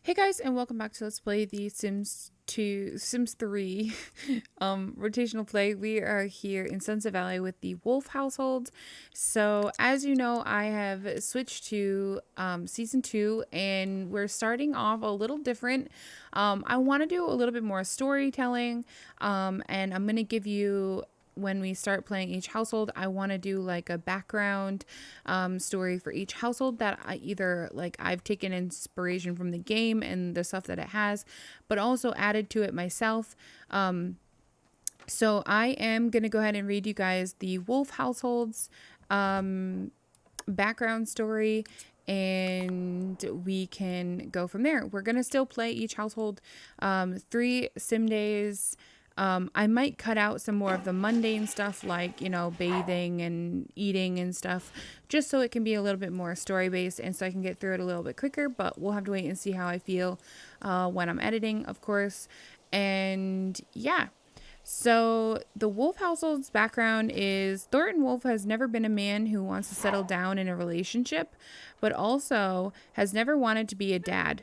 Hey guys, and welcome back to Let's Play the Sims 3 rotational play. We are here in Sunset Valley with the Wolf household. So as you know, I have switched to season 2 and we're starting off a little different. I want to do a little bit more storytelling, and I'm going to give you, when we start playing each household, I want to do like a background story for each household that I either like I've taken inspiration from the game and the stuff that it has, but also added to it myself. So I am going to go ahead and read you guys the Wolf households background story, and we can go from there. We're going to still play each household 3 sim days. I might cut out some more of the mundane stuff like, bathing and eating and stuff, just so it can be a little bit more story based and so I can get through it a little bit quicker, but we'll have to wait and see how I feel when I'm editing, of course. And yeah. So the Wolf household's background is Thornton Wolff has never been a man who wants to settle down in a relationship, but also has never wanted to be a dad.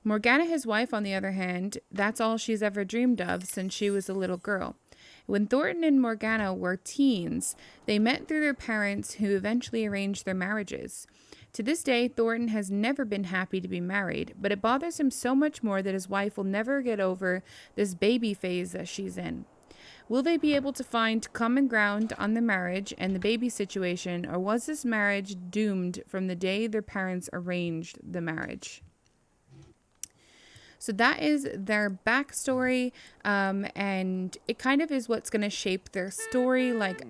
Morgana, his wife, on the other hand, that's all she's ever dreamed of since she was a little girl. When Thornton and Morgana were teens, they met through their parents, who eventually arranged their marriages. To this day, Thornton has never been happy to be married, but it bothers him so much more that his wife will never get over this baby phase that she's in. Will they be able to find common ground on the marriage and the baby situation, or was this marriage doomed from the day their parents arranged the marriage? So that is their backstory, and it kind of is what's going to shape their story. Like,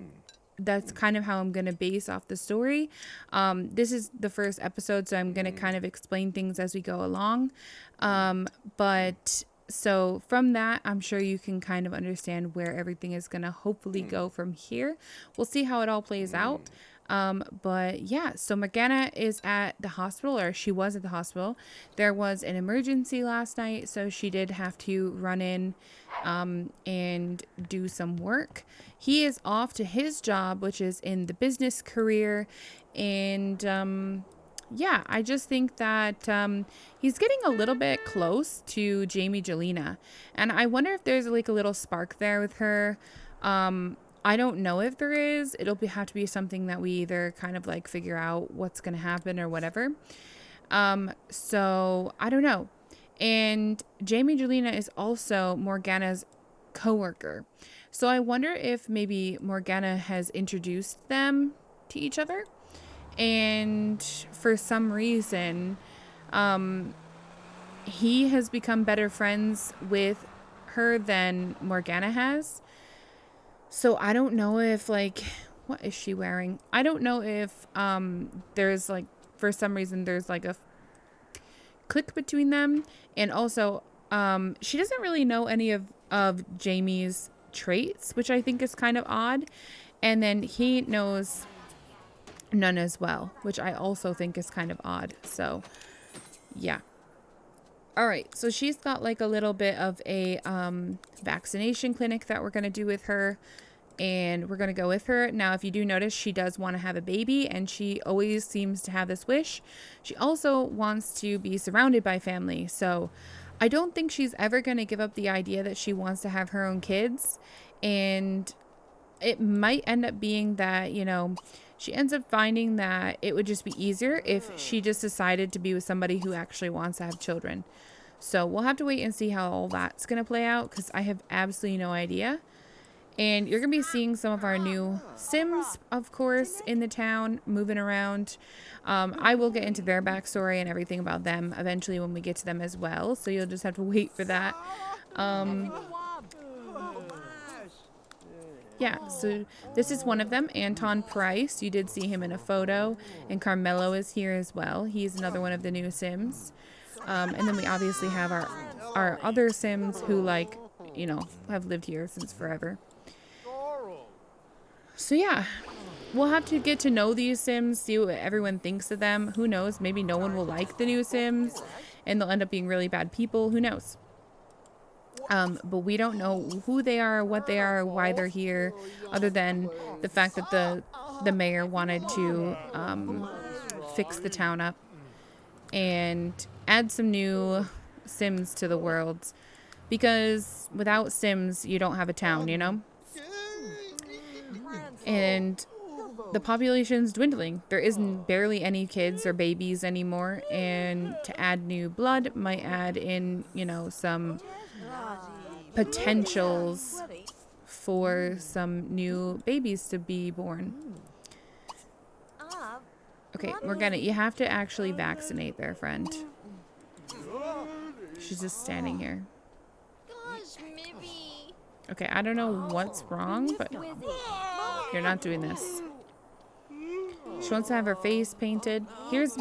that's kind of how I'm going to base off the story. This is the first episode, so I'm going to kind of explain things as we go along. But so from that, I'm sure you can kind of understand where everything is going to hopefully go from here. We'll see how it all plays out. But yeah, so Morgana is at the hospital, or she was at the hospital. There was an emergency last night, so she did have to run in and do some work. He is off to his job, which is in the business career. And yeah, I just think that he's getting a little bit close to GBabyChallenger. And I wonder if there's like a little spark there with her. I don't know if there is. It'll have to be something that we either kind of like figure out what's going to happen or whatever. So I don't know. And GBabyChallenger is also Morgana's coworker. So I wonder if maybe Morgana has introduced them to each other. And for some reason, he has become better friends with her than Morgana has. So I don't know if, like, what is she wearing? I don't know if there's like, for some reason there's like a click between them. And also she doesn't really know any of Jamie's traits, which I think is kind of odd. And then he knows none as well, which I also think is kind of odd. So yeah. All right, so she's got like a little bit of a vaccination clinic that we're going to do with her, and we're going to go with her. Now, if you do notice, she does want to have a baby, and she always seems to have this wish. She also wants to be surrounded by family, so I don't think she's ever going to give up the idea that she wants to have her own kids. And it might end up being that, she ends up finding that it would just be easier if she just decided to be with somebody who actually wants to have children. So we'll have to wait and see how all that's going to play out, because I have absolutely no idea. And you're going to be seeing some of our new Sims, of course, in the town, moving around. I will get into their backstory and everything about them eventually when we get to them as well. So you'll just have to wait for that. Yeah, so this is one of them, Anton Price. You did see him in a photo. And Carmelo is here as well. He's another one of the new Sims. And then we obviously have our other Sims who, like, have lived here since forever. So yeah, we'll have to get to know these Sims, see what everyone thinks of them. Who knows? Maybe no one will like the new Sims and they'll end up being really bad people. Who knows? But we don't know who they are, what they are, why they're here, other than the fact that the mayor wanted to fix the town up and add some new Sims to the world. Because without Sims, you don't have a town, you know? And the population's dwindling. There isn't barely any kids or babies anymore. And to add new blood might add in, you know, some potentials for some new babies to be born. Okay, Morgana, you have to actually vaccinate their friend. She's just standing here. Okay, I don't know what's wrong, but you're not doing this. She wants to have her face painted. Here's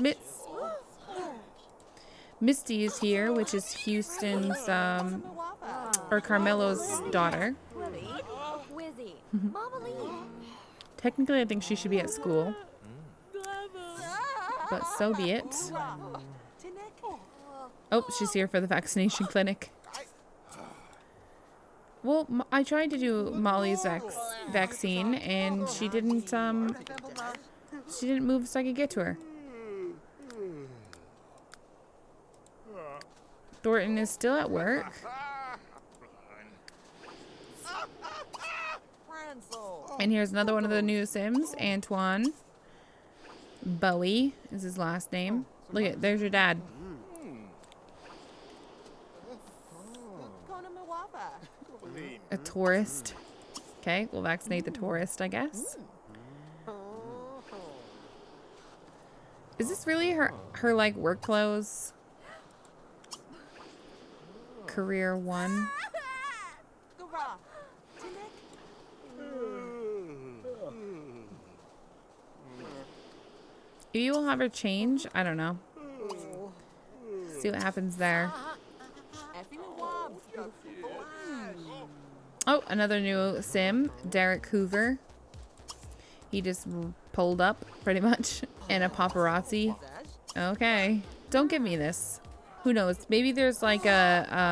Misty is here, which is Houston's, or Carmelo's daughter. Technically, I think she should be at school. But so be it. Oh, she's here for the vaccination clinic. Well, I tried to do Molly's vaccine, and she didn't move so I could get to her. Thornton is still at work. And here's another one of the new Sims, Antoine. Bowie is his last name. Look at, there's your dad. A tourist. Okay, we'll vaccinate the tourist, I guess. Is this really her like work clothes? Career 1. Maybe we'll have her change. I don't know. See what happens there. Oh, another new Sim, Derek Hoover. He just pulled up, pretty much, in a paparazzi. Okay, don't give me this. Who knows? Maybe there's like a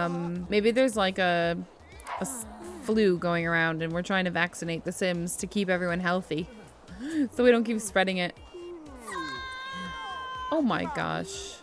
flu going around, and we're trying to vaccinate the Sims to keep everyone healthy, so we don't keep spreading it. Oh my gosh,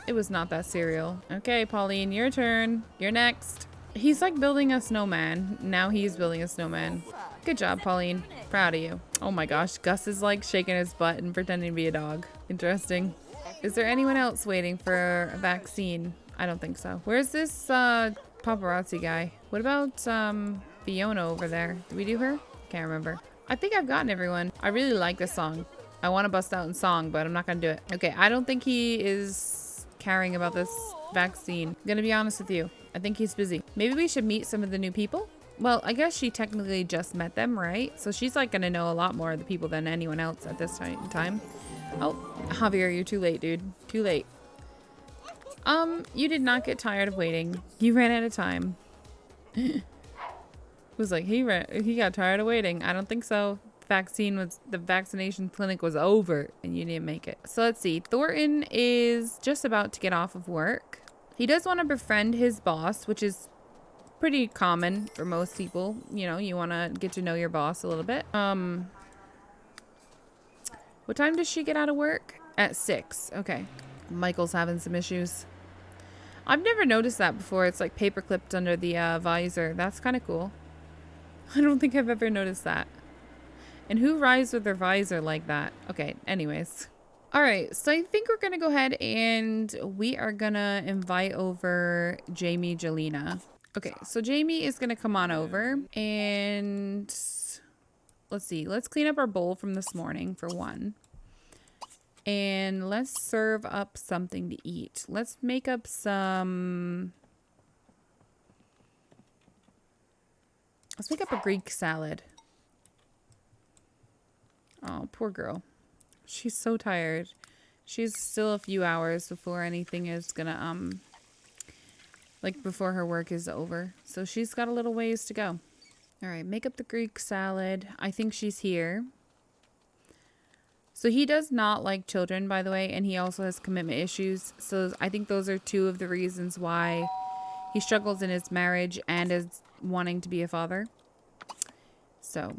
it was not that cereal. Okay, Pauline, your turn. You're next. He's like building a snowman. Now he's building a snowman. Good job, Pauline. Proud of you. Oh my gosh, Gus is like shaking his butt and pretending to be a dog. Interesting. Is there anyone else waiting for a vaccine? I don't think so. Where's this paparazzi guy? What about Fiona over there? Did we do her? Can't remember. I think I've gotten everyone. I really like this song. I want to bust out in song, but I'm not gonna do it. Okay, I don't think he is caring about this vaccine. I'm gonna be honest with you. I think he's busy. Maybe we should meet some of the new people. Well, I guess she technically just met them, right? So she's like gonna know a lot more of the people than anyone else at this time. Oh, Javier, you're too late, dude. Too late. You did not get tired of waiting. You ran out of time. It was like he got tired of waiting. I don't think so. The vaccination clinic was over and you didn't make it. So let's see. Thornton is just about to get off of work. He does want to befriend his boss, which is pretty common for most people. You know, you want to get to know your boss a little bit. What time does she get out of work? At 6. Okay. Michael's having some issues. I've never noticed that before. It's like paper clipped under the visor. That's kind of cool. I don't think I've ever noticed that. And who rides with their visor like that? Okay, anyways. All right, so I think we're going to go ahead and we are going to invite over Jamie Jelena. Okay, so Jamie is going to come on over and let's see. Let's clean up our bowl from this morning for one. And let's serve up something to eat. Let's make up some... Let's make up a Greek salad. Oh, poor girl. She's so tired. She's still a few hours before anything is gonna, like before her work is over. So she's got a little ways to go. All right, make up the Greek salad. I think she's here. So he does not like children, by the way, and he also has commitment issues. So I think those are two of the reasons why he struggles in his marriage and is wanting to be a father. So,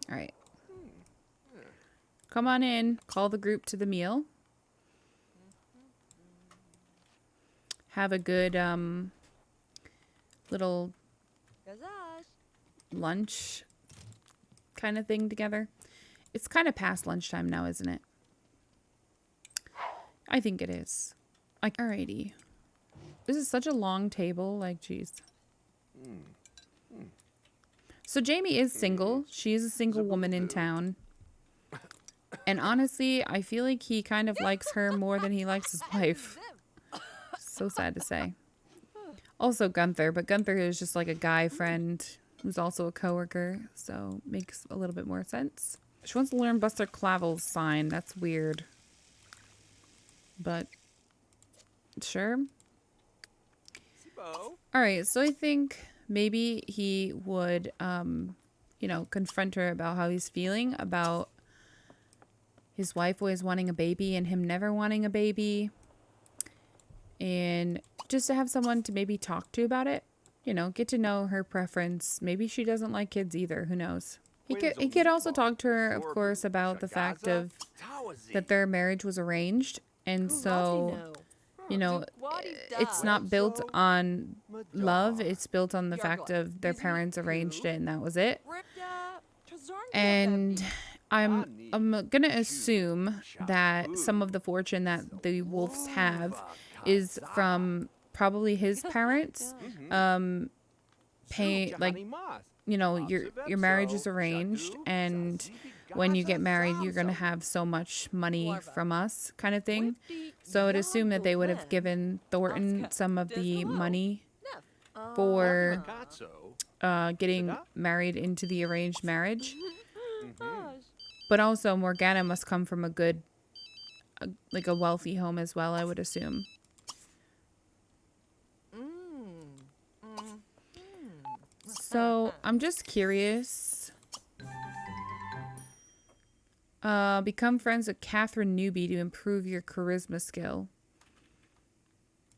all right. Come on in. Call the group to the meal. have a good little lunch kind of thing together. It's kind of past lunchtime now, isn't it? I think it is. Alrighty. This is such a long table. Like, geez. So Jamie is single. She is a single woman in town. And honestly, I feel like he kind of likes her more than he likes his wife. So sad to say. Also Gunther, but Gunther is just like a guy friend who's also a coworker, so makes a little bit more sense. She wants to learn Buster Clavel's sign. That's weird. But sure. Alright, so I think maybe he would, you know, confront her about how he's feeling about his wife always wanting a baby and him never wanting a baby. And just to have someone to maybe talk to about it. You know, get to know her preference. Maybe she doesn't like kids either. Who knows? He could also talk to her, of course, about the fact of that their marriage was arranged. And so, you know, it's not built on love. It's built on the fact of their parents arranged it and that was it. And I'm going to assume that some of the fortune that the Wolffs have is from probably his parents. Pay, like, you know, your marriage is arranged, and when you get married, you're going to have so much money from us kind of thing. So I'd assume that they would have given Thornton some of the money for getting married into the arranged marriage. But also Morgana must come from a good, like a wealthy home as well, I would assume. So I'm just curious. Become friends with Catherine Newby to improve your charisma skill.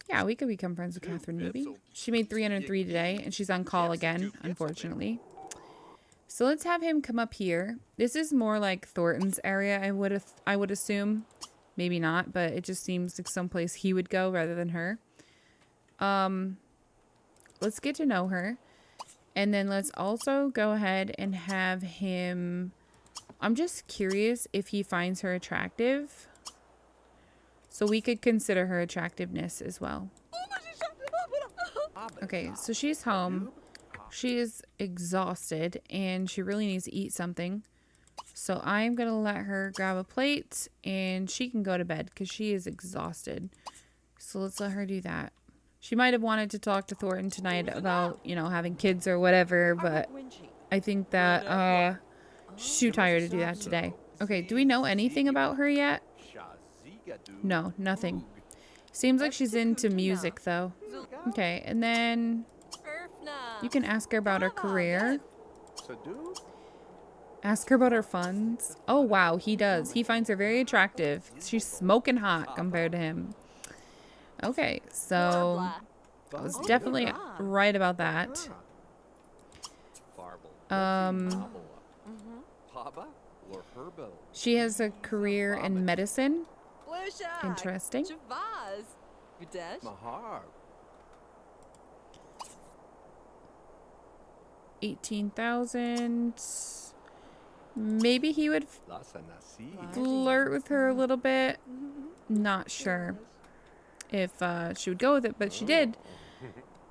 Yeah, we could become friends with Catherine Newby. She made 303 today, and she's on call again, unfortunately. So let's have him come up here. This is more like Thornton's area, I would assume. Maybe not, but it just seems like someplace he would go rather than her. Let's get to know her. And then let's also go ahead and have him... I'm just curious if he finds her attractive. So we could consider her attractiveness as well. Okay, so she's home. She is exhausted and she really needs to eat something. So I'm going to let her grab a plate and she can go to bed because she is exhausted. So let's let her do that. She might have wanted to talk to Thornton tonight about, you know, having kids or whatever, but I think that she's too tired to do that today. Okay, do we know anything about her yet? No, nothing. Seems like she's into music, though. Okay, and then you can ask her about her career. Ask her about her funds. Oh, wow, he does. He finds her very attractive. She's smoking hot compared to him. Okay, so I was definitely right about that. She has a career in medicine. Interesting. 18,000. Maybe he would flirt with her a little bit. Not sure if she would go with it, but she did.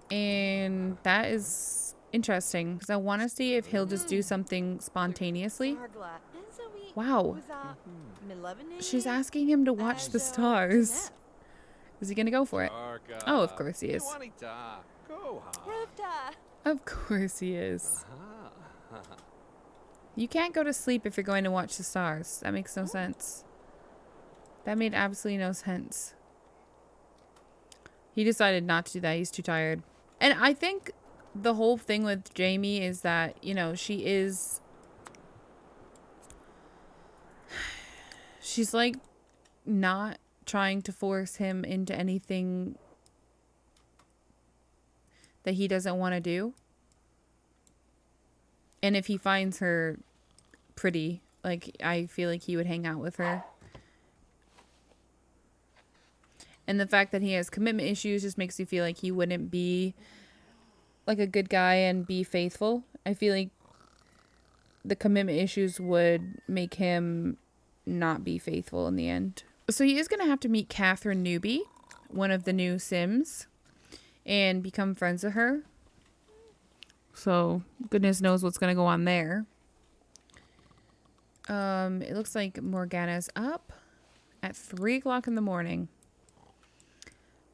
And that is interesting because I want to see if he'll just do something spontaneously. Wow. She's asking him to watch the stars. Is he going to go for it? Oh, of course he is. Of course he is. You can't go to sleep if you're going to watch the stars. That makes no sense. That made absolutely no sense. He decided not to do that. He's too tired. And I think the whole thing with Jamie is that, you know, she's like not trying to force him into anything that he doesn't want to do. And if he finds her pretty, like, I feel like he would hang out with her. And the fact that he has commitment issues just makes me feel like he wouldn't be like a good guy and be faithful. I feel like the commitment issues would make him not be faithful in the end. So he is going to have to meet Catherine Newby, one of the new Sims, and become friends with her. So goodness knows what's going to go on there. It looks like Morgana's up at 3 o'clock in the morning.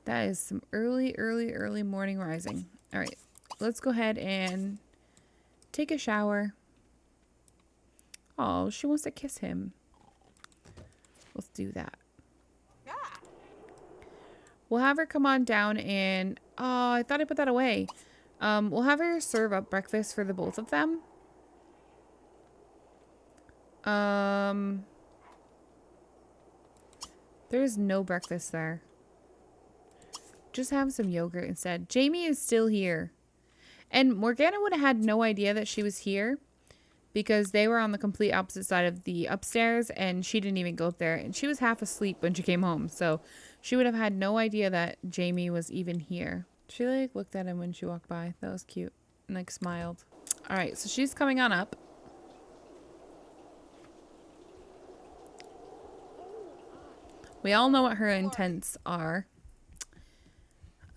That is some early morning rising. All right, let's go ahead and take a shower. Oh, she wants to kiss him. Let's do that. We'll have her come on down and... Oh, I thought I put that away. We'll have her serve up breakfast for the both of them. There's no breakfast there. Just have some yogurt instead. Jamie is still here. And Morgana would have had no idea that she was here because they were on the complete opposite side of the upstairs and she didn't even go up there. And she was half asleep when she came home. So she would have had no idea that Jamie was even here. She like looked at him when she walked by. That was cute. And like smiled. All right, so she's coming on up. We all know what her intents are.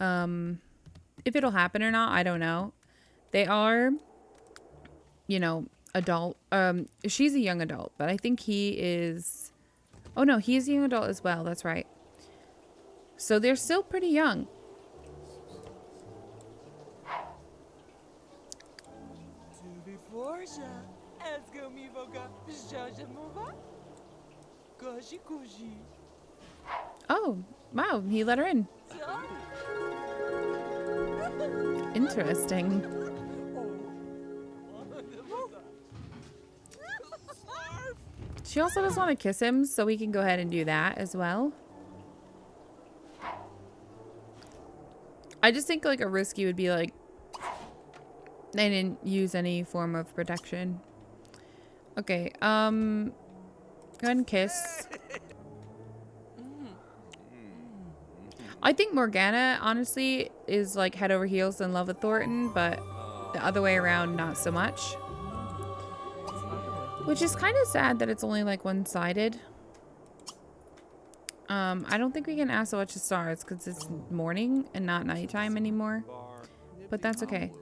If it'll happen or not, I don't know. They are, you know, adult. She's a young adult, but I think he is... Oh, no, he's a young adult as well. That's right. So they're still pretty young. Oh, wow, he let her in. Interesting. She also does want to kiss him, so we can go ahead and do that as well. I just think like a risky would be like they didn't use any form of protection. Okay, go ahead and kiss. I think Morgana, honestly, is like head over heels in love with Thornton, but the other way around, not so much. Which is kind of sad that it's only like one-sided. I don't think we can ask to watch the stars because it's morning and not nighttime anymore. But that's okay.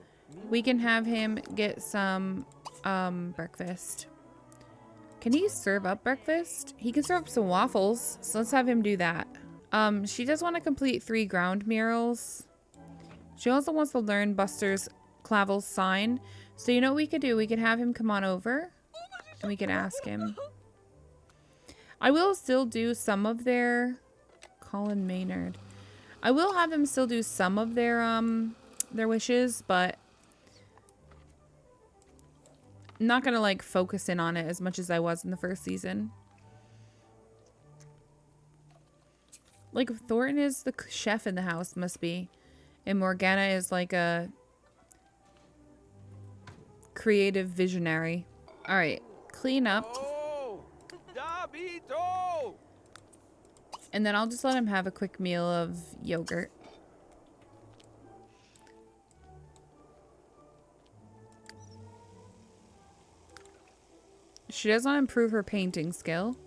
We can have him get some breakfast. Can he serve up breakfast? He can serve up some waffles, so let's have him do that. She does want to complete 3 ground murals. She also wants to learn Buster's Clavel's sign. So you know what we could do? We could have him come on over and we can ask him. I will still do some of their... Colin Maynard. I will have them still do some of their wishes, but I'm not gonna like focus in on it as much as I was in the first season. Like, Thornton is the chef in the house, must be. And Morgana is like a creative visionary. All right, clean up. And then I'll just let him have a quick meal of yogurt. She does want to improve her painting skill.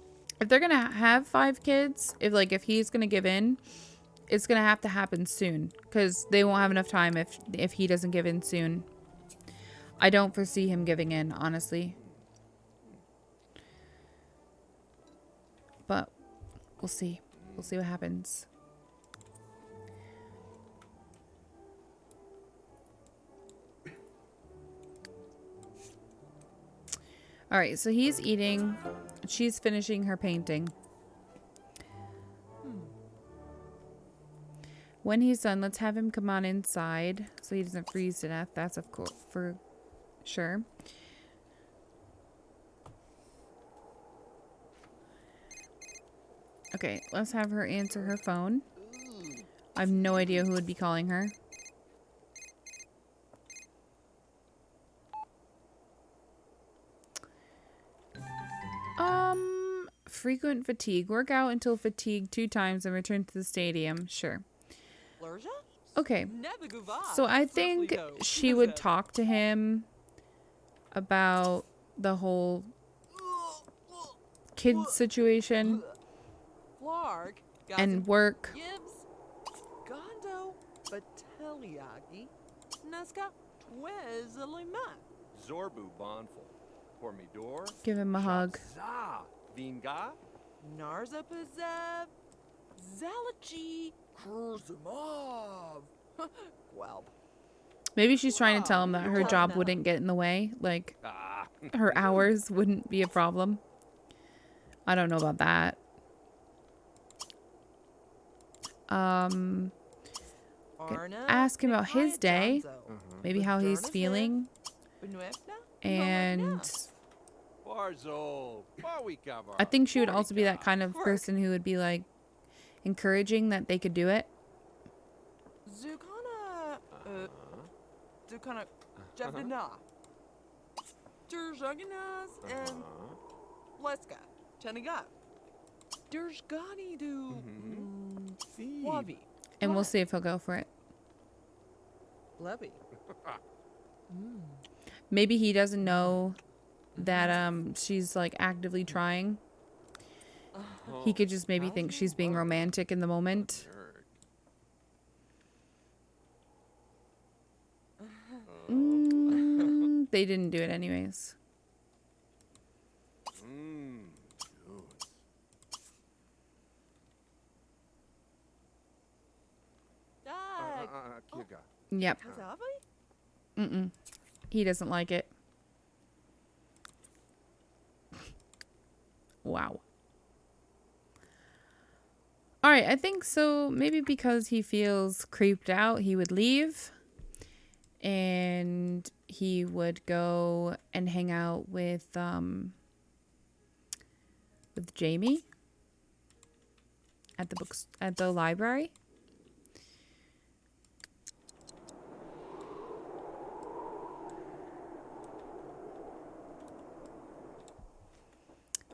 If they're going to have 5 kids, if he's going to give in, it's going to have to happen soon. Because they won't have enough time if he doesn't give in soon. I don't foresee him giving in, honestly. But we'll see. We'll see what happens. All right, so he's eating. She's finishing her painting. When he's done, let's have him come on inside so he doesn't freeze to death. That's of course for sure. Okay, let's have her answer her phone. I have no idea who would be calling her. frequent fatigue. Work out until fatigued 2 times and return to the stadium. Sure. Okay. So I think she would talk to him about the whole kid situation and work. Give him a hug. Maybe she's trying to tell him that her job wouldn't get in the way. Like, her hours wouldn't be a problem. I don't know about that. Ask him about his day. Maybe how he's feeling. And I think she would also be that kind of person who would be like encouraging that they could do it. And we'll see if he'll go for it. Maybe he doesn't know that she's like actively trying. He could just maybe think she's being romantic in the moment. They didn't do it anyways. Yep. He doesn't like it. Wow. All right, I think so. Maybe because he feels creeped out, he would leave. And he would go and hang out with Jamie at the library.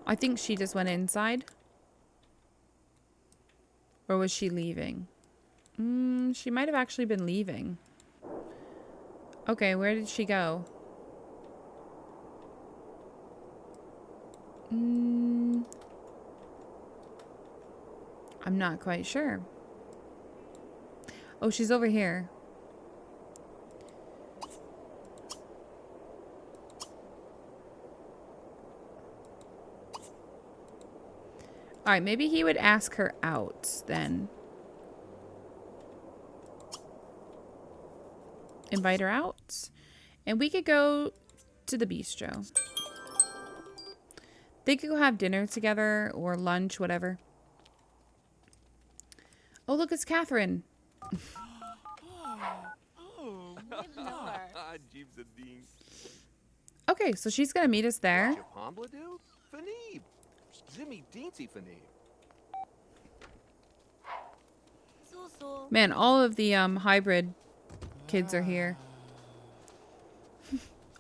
I think she just went inside. Or was she leaving? She might have actually been leaving. Okay, where did she go? I'm not quite sure. Oh, she's over here. All right, maybe he would ask her out then. Invite her out. And we could go to the bistro. They could go have dinner together or lunch, whatever. Oh, look, it's Catherine. Okay, so she's going to meet us there. Man, all of the hybrid kids are here.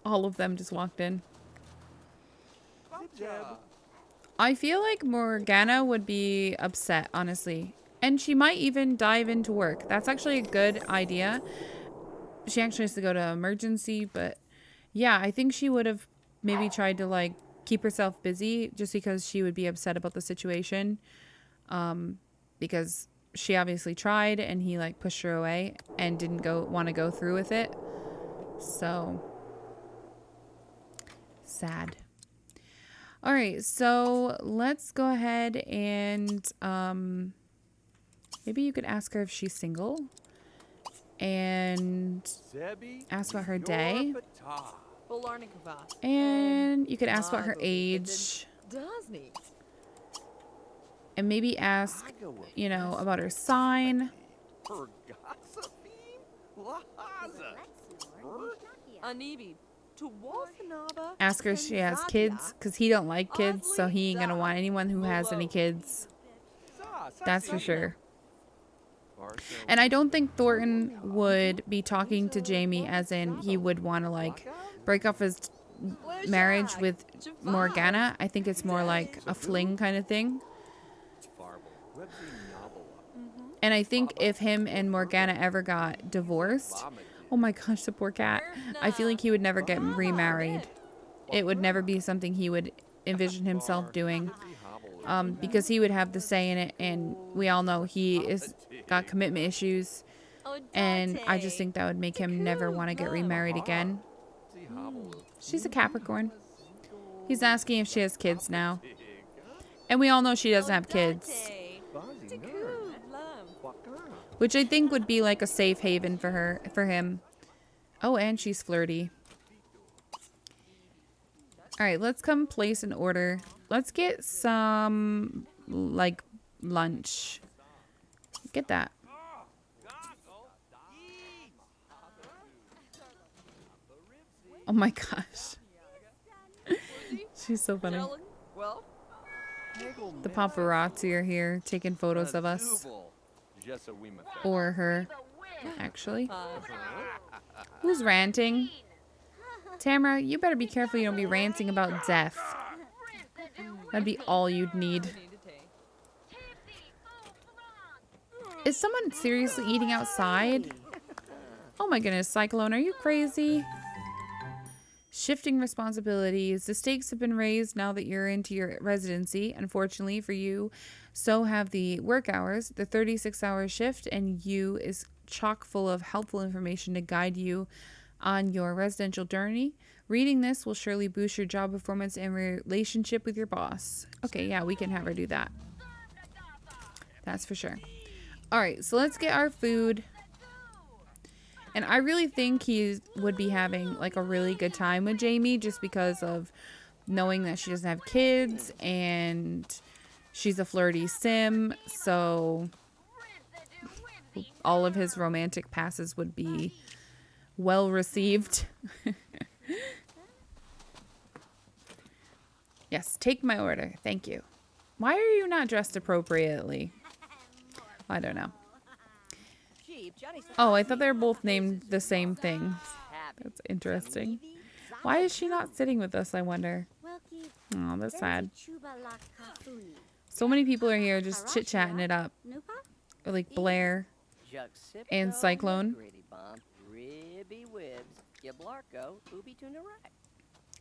All of them just walked in. I feel like Morgana would be upset, honestly. And she might even dive into work. That's actually a good idea. She actually has to go to emergency, but yeah, I think she would have maybe tried to like keep herself busy just because she would be upset about the situation. Because she obviously tried and he like pushed her away and didn't want to go through with it. So sad. All right, so let's go ahead and maybe you could ask her if she's single and ask about her day. And you could ask about her age. And maybe ask, you know, about her sign. Ask her if she has kids, because he don't like kids, so he ain't gonna want anyone who has any kids. That's for sure. And I don't think Thornton would be talking to Jamie as in he would want to like break off his marriage with Morgana. I think it's more like a fling kind of thing. And I think if him and Morgana ever got divorced, oh my gosh, the poor cat. I feel like he would never get remarried. It would never be something he would envision himself doing. Because he would have the say in it, and we all know he is got commitment issues. And I just think that would make him never want to get remarried again. She's a Capricorn. He's asking if she has kids now. And we all know she doesn't have kids. Which I think would be like a safe haven for him. Oh, and she's flirty. Alright, let's come place an order. Let's get some, like, lunch. Get that. Oh my gosh. She's so funny. The paparazzi are here taking photos of us. Or her, actually. Who's ranting? Tamara, you better be careful you don't be ranting about death. That'd be all you'd need. Is someone seriously eating outside? Oh my goodness, Cyclone, are you crazy? Shifting responsibilities. The stakes have been raised now that you're into your residency. Unfortunately for you, so have the work hours. The 36-hour shift and you is chock full of helpful information to guide you on your residential journey. Reading this will surely boost your job performance and relationship with your boss. Okay, yeah, we can have her do that. That's for sure. All right, so let's get our food. And I really think he would be having like a really good time with Jamie just because of knowing that she doesn't have kids and she's a flirty sim. So all of his romantic passes would be well received. Yes, take my order. Thank you. Why are you not dressed appropriately? I don't know. Oh, I thought they were both named the same thing. That's interesting. Why is she not sitting with us, I wonder? Oh, that's sad. So many people are here just chit-chatting it up. Or like Blair and Cyclone.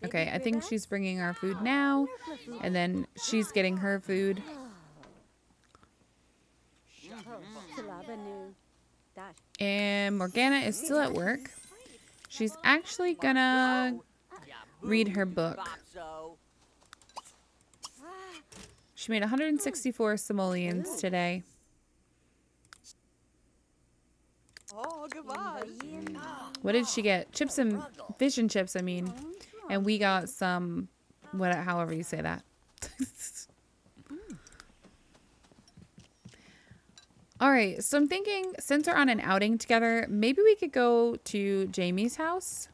Okay, I think she's bringing our food now. And then she's getting her food. And Morgana is still at work. She's actually gonna read her book. She made 164 simoleons today. What did she get? Chips and fish and chips, I mean. And we got some, however you say that. All right, so I'm thinking since we're on an outing together, maybe we could go to Jamie's house.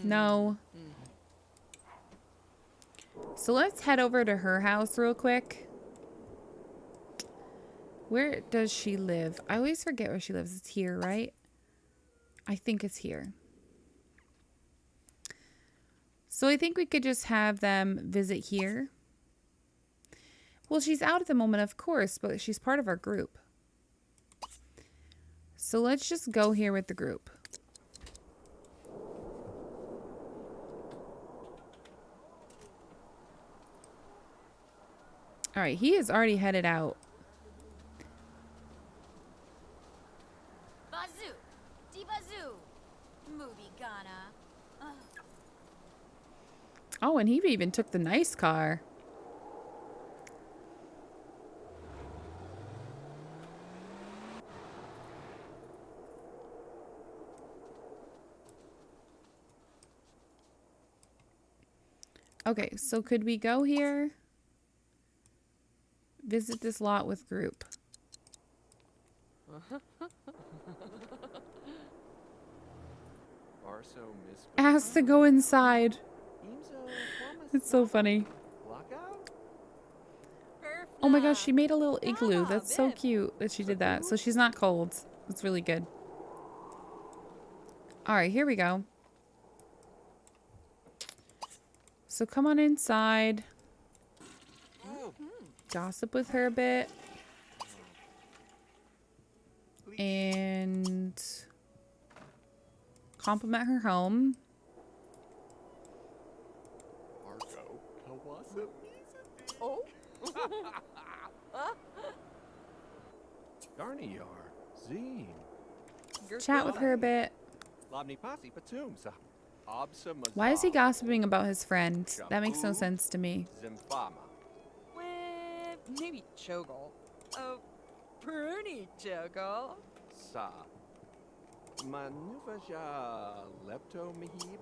No. So let's head over to her house real quick. Where does she live? I always forget where she lives. It's here, right? I think it's here. So I think we could just have them visit here. Well, she's out at the moment, of course, but she's part of our group. So let's just go here with the group. All right, he is already headed out. Bazoo, di bazoo, movie Ghana. Oh, and he even took the nice car. Okay, so could we go here? Visit this lot with group. Ask to go inside. It's so funny. Oh my gosh, she made a little igloo. That's so cute that she did that. So she's not cold. That's really good. All right, here we go. So come on inside. Gossip with her a bit. And compliment her home. Oh. Garnier, Zine. Chat with her a bit. Why is he gossiping about his friend? That makes no sense to me. Well, maybe Chogle. Oh, pretty Chogle. Sa. Manuvaja lepto mihib.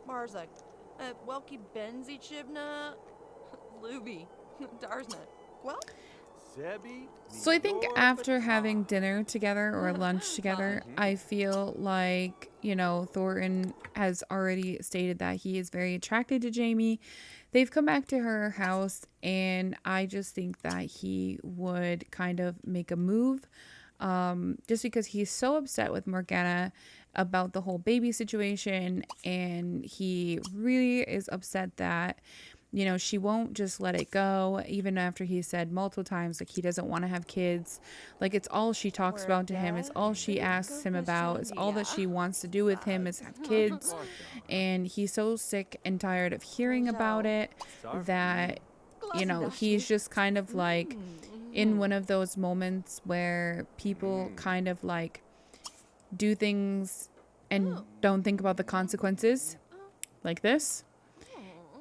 Marzak. Welki Benzi Chibna. Luby. Darsna. Well? So I think after having dinner together or lunch together, I feel like, you know, Thornton has already stated that he is very attracted to Jamie. They've come back to her house, and I just think that he would kind of make a move, just because he's so upset with Morgana about the whole baby situation, and he really is upset that, you know, she won't just let it go, even after he said multiple times, like, he doesn't want to have kids. Like, it's all she talks about to him. It's all she asks him about. It's all that she wants to do with him is have kids. And he's so sick and tired of hearing about it that, you know, he's just kind of like in one of those moments where people kind of like do things and don't think about the consequences, like this.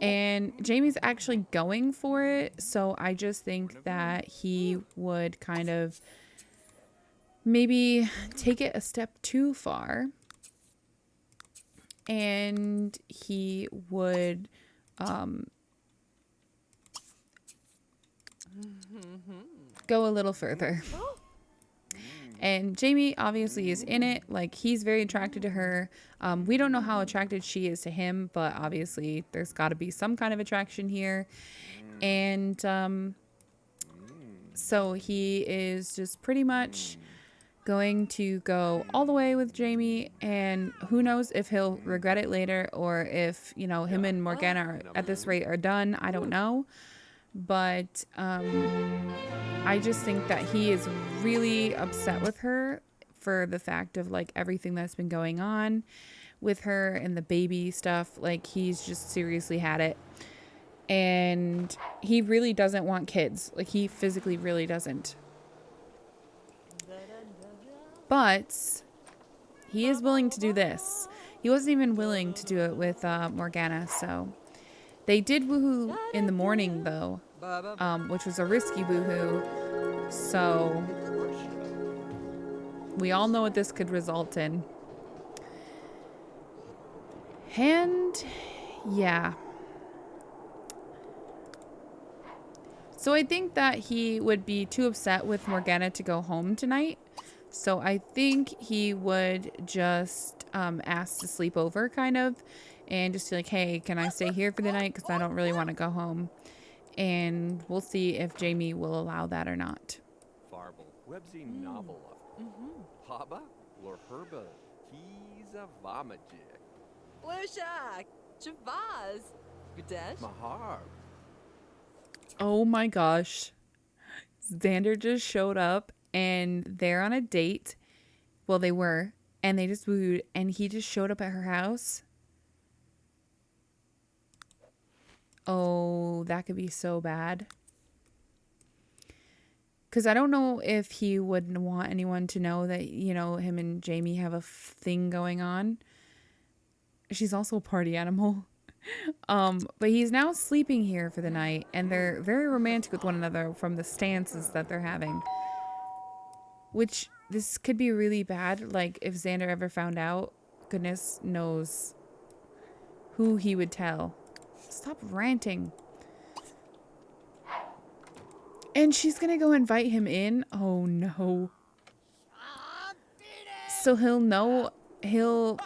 And Jamie's actually going for it, so I just think that he would kind of maybe take it a step too far, and he would go a little further. And Jamie obviously is in it. Like, he's very attracted to her. We don't know how attracted she is to him, but obviously there's got to be some kind of attraction here. And so he is just pretty much going to go all the way with Jamie. And who knows if he'll regret it later, or if, you know, him and Morgana are, at this rate, are done. I don't know. But I just think that he is really upset with her for the fact of, like, everything that's been going on with her and the baby stuff. Like, he's just seriously had it. And he really doesn't want kids. Like, he physically really doesn't. But he is willing to do this. He wasn't even willing to do it with Morgana, so... They did woohoo in the morning, though, which was a risky woohoo. So we all know what this could result in. And yeah. So I think that he would be too upset with Morgana to go home tonight. So I think he would just ask to sleep over, kind of. And just be like, hey, can I stay here for the night? Because I don't really want to go home. And we'll see if Jamie will allow that or not. Farble. Websy novel. Haba. Lor herba. Kiza vamajik. Blushak. Javaz. Gadesh. Mahar. Oh my gosh. Xander just showed up and they're on a date. Well, they were. And they just wooed. And he just showed up at her house. Oh, that could be so bad. Because I don't know if he would want anyone to know that, you know, him and Jamie have a thing going on. She's also a party animal. But he's now sleeping here for the night. And they're very romantic with one another from the stances that they're having. Which, this could be really bad. Like, if Xander ever found out, goodness knows who he would tell. Stop ranting. And she's gonna go invite him in. Oh no. So he'll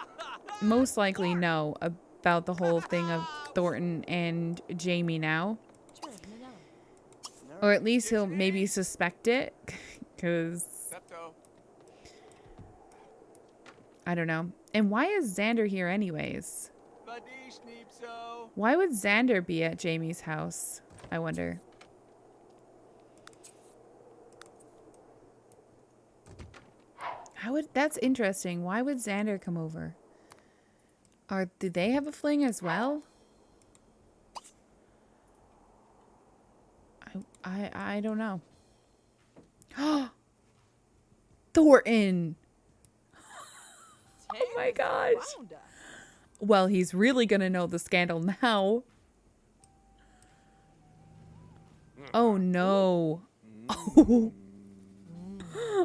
most likely know about the whole thing of Thornton and Jamie now. Or at least he'll maybe suspect it. Because I don't know. And why is Xander here anyways? Why would Xander be at Jamie's house? I wonder. That's interesting. Why would Xander come over? Or do they have a fling as well? I don't know. Thornton! Oh my gosh. Well, he's really gonna know the scandal now. Oh no. Oh.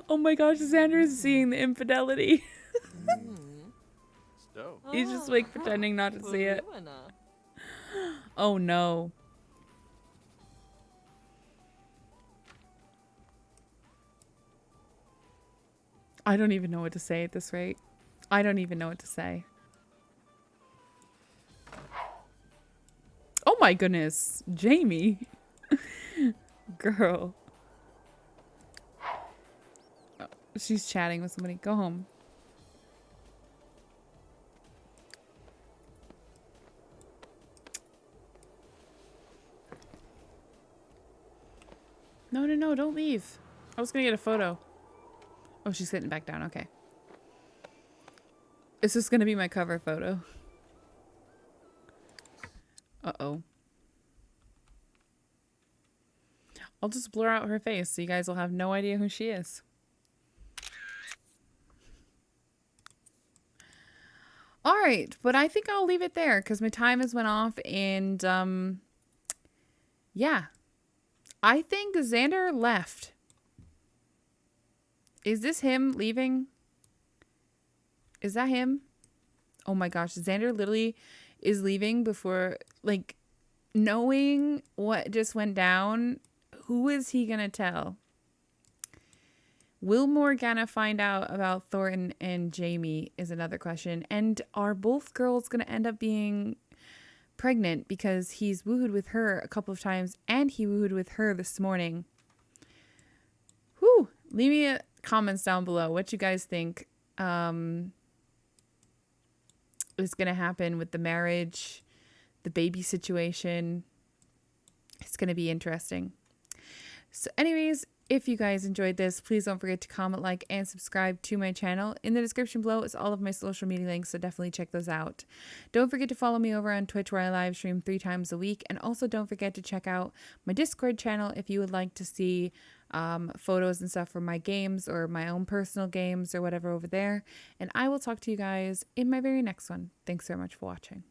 Oh my gosh, Xander is seeing the infidelity. Stowe. He's just like pretending not to see it. Oh no. I don't even know what to say at this rate. I don't even know what to say. Oh my goodness. Jamie. Girl. Oh, she's chatting with somebody. Go home. No, no, no. Don't leave. I was going to get a photo. Oh, she's sitting back down. Okay. Is this going to be my cover photo? Uh-oh. I'll just blur out her face so you guys will have no idea who she is. All right, but I think I'll leave it there because my time has went off and yeah. I think Xander left. Is this him leaving? Is that him? Oh my gosh, Xander literally is leaving before, like, knowing what just went down. Who is he gonna tell? Will Morgana find out about Thornton and Jamie is another question. And are both girls gonna end up being pregnant because he's wooed with her a couple of times and he wooed with her this morning? Whew. Leave me comments down below what you guys think is going to happen with the marriage, the baby situation. It's going to be interesting. So anyways, if you guys enjoyed this, please don't forget to comment, like, and subscribe to my channel. In the description below is all of my social media links, so definitely check those out. Don't forget to follow me over on Twitch where I live stream 3 times a week. And also don't forget to check out my Discord channel if you would like to see photos and stuff from my games or my own personal games or whatever over there. And I will talk to you guys in my very next one. Thanks so much for watching.